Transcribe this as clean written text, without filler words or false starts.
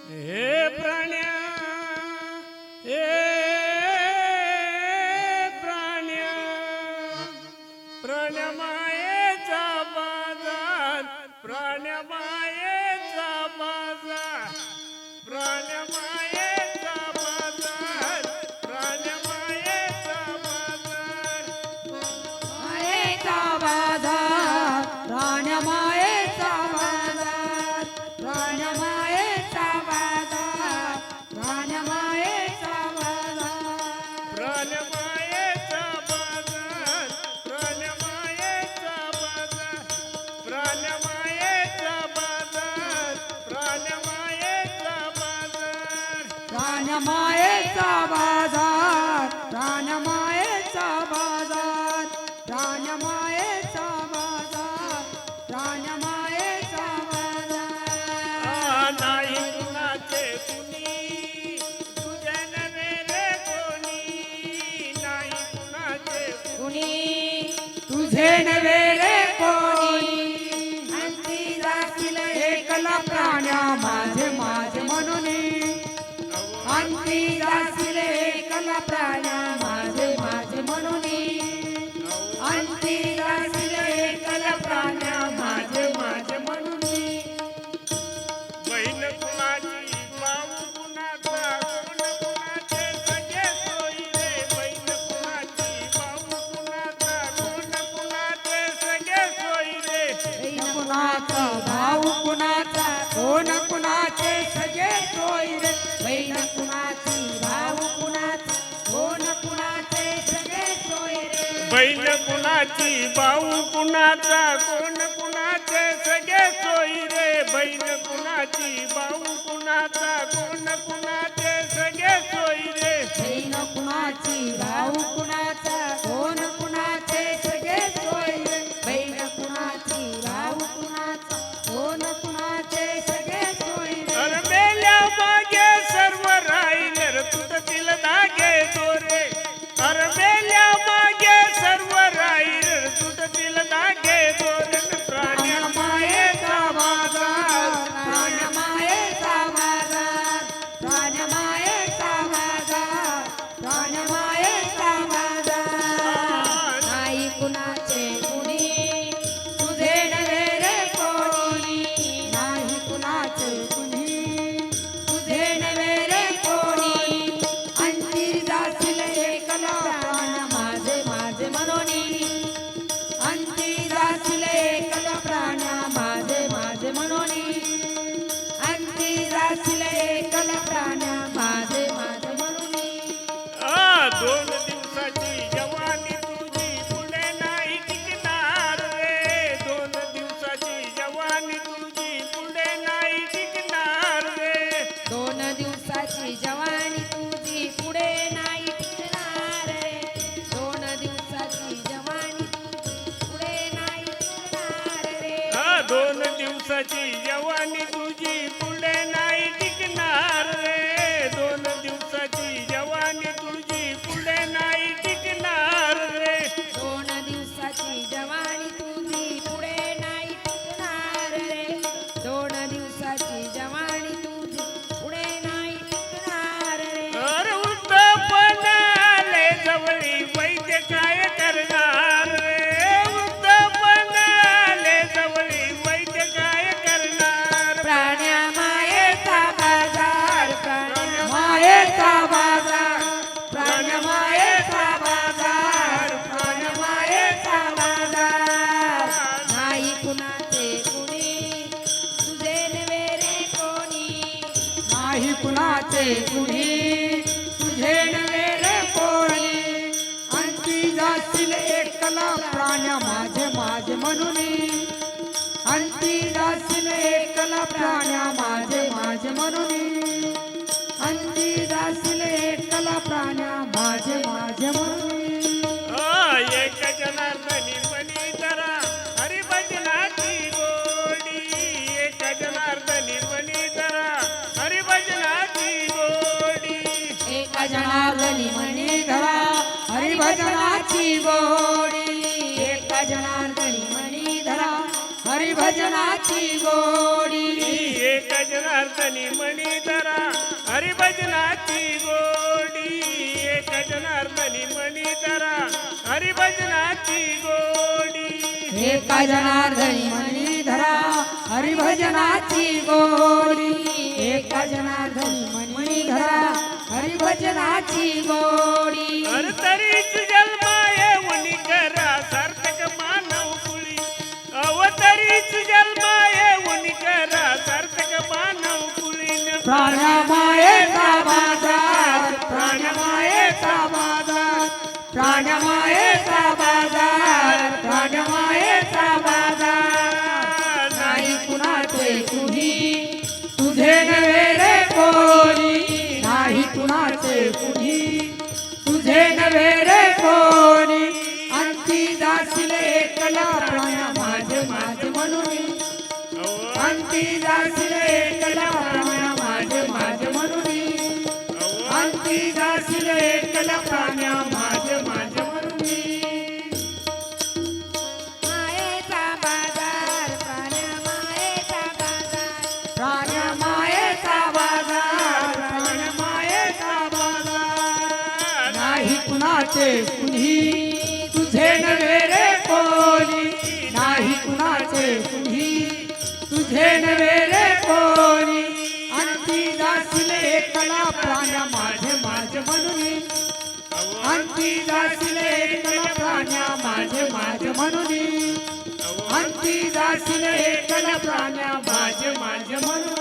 हे प्राण्या हे प्राण्या प्राण्यमायेचा बाजार प्राण्यमायेचा बाजार प्राण्यमायेचा बाजार प्राण्यमायेचा बाजार मायेचा बाजार प्राण्यमायेचा बाजार प्राण्यमायेचा बाजार प्राण्यमायेचा बाजार प्राण्यमायेचा बाजार प्राण्यमायेचा बाजार प्राण्यमायेचा बाजार प्राण्यमायेचा बाजार प्राण्यमायेचा बाजार प्राण्यमायेचा बाजार प्राण्यमायेचा बाजार प्राण्यमायेचा बाजार नाही कुणाचे कुणी तुझे नव्हे रे कोणी नाही कुणाचे कुणी तुझे नव्हे रे कोणी अंती जातील एकला प्राण्या माझे माझे म्हणून अंती जातील एकला प्राण्या माझे माझे म्हणून अंती जातील एकला प्राण्या माझे माझे म्हणून बहीण कुणाची भाऊ कुणाचा कोण कुणाचे सगळे सोयी रे बहीण कुणाची भाऊ कुणाचा कोण कुणाचे सगळे सोयी रे बहीण कुणाचा भाऊ कुणाचा कोण कुणाचे सगळे सोयी रे बहीण कुणाची भाऊ कुणाचा कोण कुणाचे सगळे सोयी रे बहीण कुणाची भाऊ कुणाचा कोण कुणाचे सगळे सोयी रे बहीण कुणाची भाऊ कुणाचा कोण कुणाचे सगळे सोयी रे बहीण कुणाची भाऊ कुणाचा कोण कुणाचे सगळे सोयी रे बहीण कुणाची भाऊ कुणाचा कोण कुणाचे सगळे सोयी रे अरे मेल्या मागे सर्व राहिले रे तुटतील धागे दोरे अरे मेल्या मागे सर्व राहिले रे तुटतील धागे दोरे प्राण्यमायेचा बाजार प्राण्यमायेचा बाजार प्राण्यमायेचा बाजार प्राण्यमायेचा बाजार नाही कुणाचे कुणी तुझे नव्हे रे कोणी नाही कुणाचे कुणी तुझे नव्हे रे कोणी अंती जातील एकला प्राण माझे माझे म्हणून अंती जातील एकला प्राण माझे माझे म्हणून अंती जातील एकला प्राण माझे माझे म्हणून दोन दिवसाची जवानी तुझी पुढे नाही टिकणार रे दोन दिवसाची जवानी तुझी पुढे नाही टिकणार रे 2 दिवसाची जवानी तुझी पुढे नाही टिकणार रे 2 दिवसाची जवानी तुझी पुढे नाही टिकणार रे 2 दिवसाची जवानी तुझी पुढे नाही टिकणार रे 2 दिवसाची जवानी तुझी पुढे नाही टिकणार रे 2 दिवसाची जवानी तुझी पुढे नाही टिकणार रे 2 दिवसाची जवानी तुझी पुढे नाही टिकणार रे अरे वृद्धपणाले जवळी वैद्य काय करणार रे वृद्धपणाले जवळी वैद्य काय करणार प्राण्यमायेचा बाजार प्राण्यमायेचा बाजार प्राण्यमायेचा बाजार प्राण्यमायेचा बाजार नाही कुणाचे कुणी तुझे नव्हे रे कोणी नाही कुणाचे कुणी तुझे नव्हे रे कोणी अंती जातील एकला प्राण्या माझे माझे म्हणून अंती जातील एकला प्राण्या माझे माझे म्हणून अंती जातील एकला प्राण्या माझे माझे म्हणून एक जनार्दनी मणी धरा हरिभजनाची गोडी एक जनार्दनी मणी धरा हरिभजनाची गोडी एका जनार्दनी मणी धरा हरिभजनाची गोडी एका जनार्दनी मणी धरा हरिभजनाची गोडी एक जनार्दनी मणी धरा एका जनार्दनी मनी धरा हरिभजनाची गोडी एका जनार्दनी मनी धरा हरिभजनाची गोडी अरे तरीच जन्मा येऊन करा सार्थक मानव कुळी अवतरीच जन्मा येऊन करा सार्थक मानव कुळी प्राणमायेचा बाजार प्राणमायेचा बाजार प्राणमायेचा बाजार प्राणमायेचा बाजार नाही कुणाचे कुणी तुझे नव्हे रे कोणी नाही कुणाचे कुणी तुझे नव्हे रे कोणी अंती जाशील एकला प्राण माझे माझे म्हणून अंती जाशील एकला प्राण माझे माझे म्हणून अंती जाशील एकला प्राण माझे माझे म्हणून मायेचा बाजार प्राण मायेचा बाजार प्राण मायेचा बाजार नाही कुणाचे कुणी तुझे नव्हे रे कोणी नाही कुणाचे कुणी तुझे नव्हे रे कोणी अंती जाशील एकला प्राण माझे माझे म्हणून अंती जाशील एकला प्राण माझे माझे म्हणून अंती जाशील एकला प्राण माझे माझे म्हणून